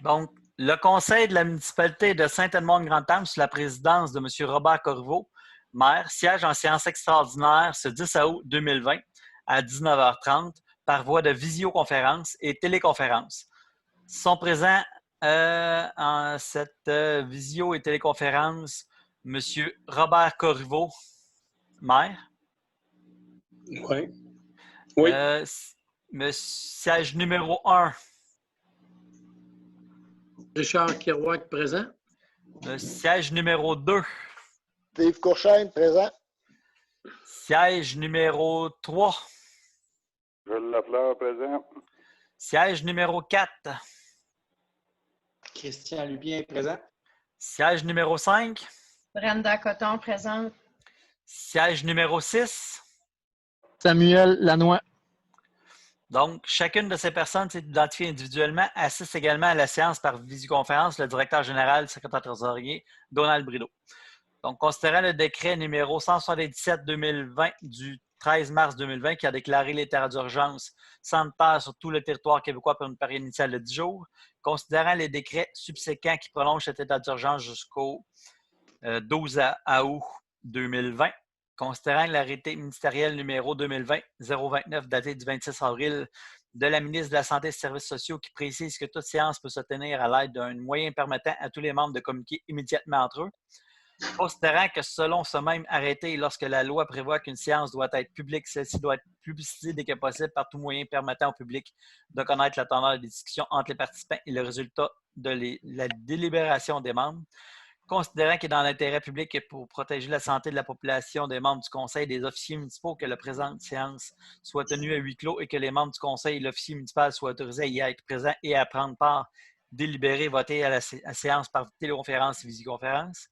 Donc, le conseil de la municipalité de Saint-Edmond-de-Grande-Tame, sous la présidence de M. Robert Corriveau, maire, siège en séance extraordinaire ce 10 août 2020 à 19h30 par voie de visioconférence et téléconférence. Sont présents en cette visio et téléconférence M. Robert Corriveau, maire. Oui. Oui. Siège numéro 1. Richard Kirouac, présent. Siège numéro 2. Steve Courchaine, présent. Siège numéro 3. Jules Lafleur, présent. Siège numéro 4. Christian Lubien, présent. Siège numéro 5. Brenda Coton, présente. Siège numéro 6. Samuel Lannoy. Donc, chacune de ces personnes s'est identifiée individuellement, assiste également à la séance par visioconférence le directeur général, secrétaire trésorier, Donald Brideau. Donc, considérant le décret numéro 177-2020 du 13 mars 2020 qui a déclaré l'état d'urgence sanitaire sur tout le territoire québécois pour une période initiale de 10 jours, considérant les décrets subséquents qui prolongent cet état d'urgence jusqu'au 12 août 2020, considérant l'arrêté ministériel numéro 2020-029 daté du 26 avril de la ministre de la Santé et des Services sociaux qui précise que toute séance peut se tenir à l'aide d'un moyen permettant à tous les membres de communiquer immédiatement entre eux, considérant que selon ce même arrêté, lorsque la loi prévoit qu'une séance doit être publique, celle-ci doit être publicisée dès que possible par tout moyen permettant au public de connaître la teneur des discussions entre les participants et le résultat de la délibération des membres. Considérant qu'il est dans l'intérêt public et pour protéger la santé de la population des membres du Conseil et des officiers municipaux que la présente séance soit tenue à huis clos et que les membres du Conseil et l'officier municipal soient autorisés à y être présents et à prendre part, délibérer, voter à la séance par téléconférence et visioconférence.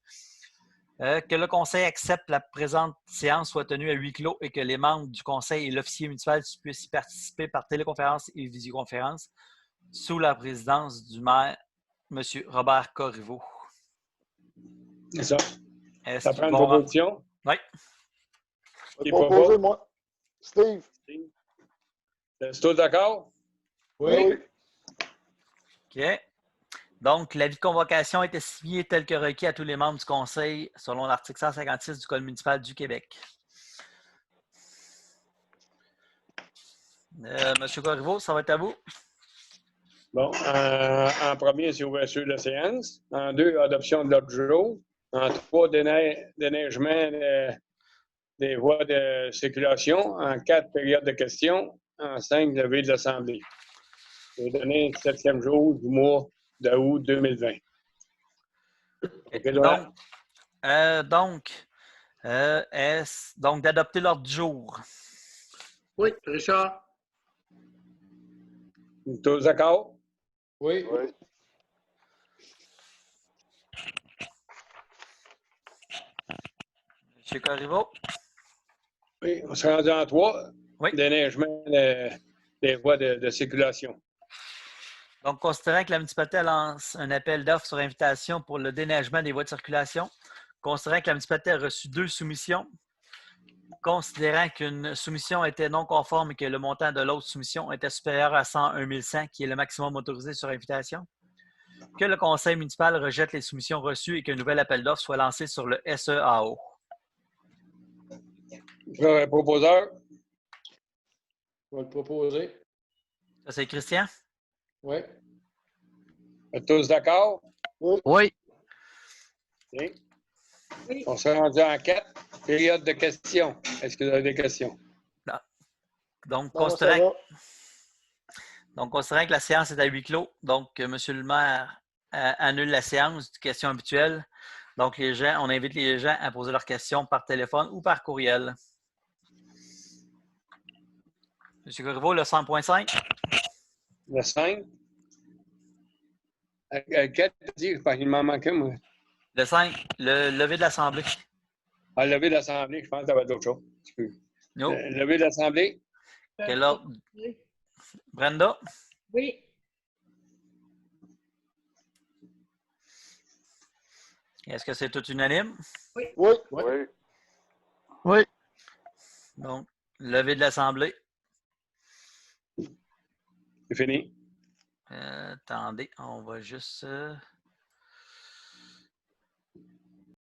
Que le Conseil accepte la présente séance soit tenue à huis clos et que les membres du Conseil et l'officier municipal puissent y participer par téléconférence et visioconférence sous la présidence du maire, M. Robert Corriveau. C'est ça. Ça prend une bon proposition? Oui. Qui proposé, moi. Steve. C'est tout d'accord? Oui. OK. Donc, l'avis de convocation a été signé tel que requis à tous les membres du Conseil selon l'article 156 du Code municipal du Québec. Monsieur Corriveau, ça va être à vous. Bon, en premier, c'est ouverture de la séance. En 2, adoption de l'ordre du jour. En 3, déneigement des voies de circulation. En 4, période de questions. En 5, levée de l'Assemblée. C'est donné le 7e jour du mois d'août 2020. Donc, d'adopter l'ordre du jour. Oui, Richard. Tous d'accord? Oui. Oui. M. Corriveau. Oui, on s'est rendu en 3. Oui. Déneigement des voies de circulation. Donc, considérant que la municipalité lance un appel d'offres sur invitation pour le déneigement des voies de circulation, considérant que la municipalité a reçu 2 soumissions, considérant qu'une soumission était non conforme et que le montant de l'autre soumission était supérieur à 101 100, qui est le maximum autorisé sur invitation, que le conseil municipal rejette les soumissions reçues et qu'un nouvel appel d'offres soit lancé sur le SEAO. Proposeur? Je vais le proposer. Ça, c'est Christian? Oui. Êtes tous d'accord? Oui. Okay. Oui. On s'est rendu en 4. Période de questions. Est-ce que vous avez des questions? Non. Donc, Non, considérant que la séance est à huis clos, donc M. le maire annule la séance de questions habituelles. Donc, on invite les gens à poser leurs questions par téléphone ou par courriel. M. Corriveau, le 100.5. Le 5. Quel dire? Il m'en manquait, moi. Le 5, le lever de l'Assemblée. Ah, lever de l'Assemblée, je pense que ça va être d'autres choses. No. Lever de l'Assemblée. Quel ordre? Brenda? Oui. Est-ce que c'est tout unanime? Oui. Oui. Oui. Donc, lever de l'Assemblée. C'est fini. Attendez, on va juste...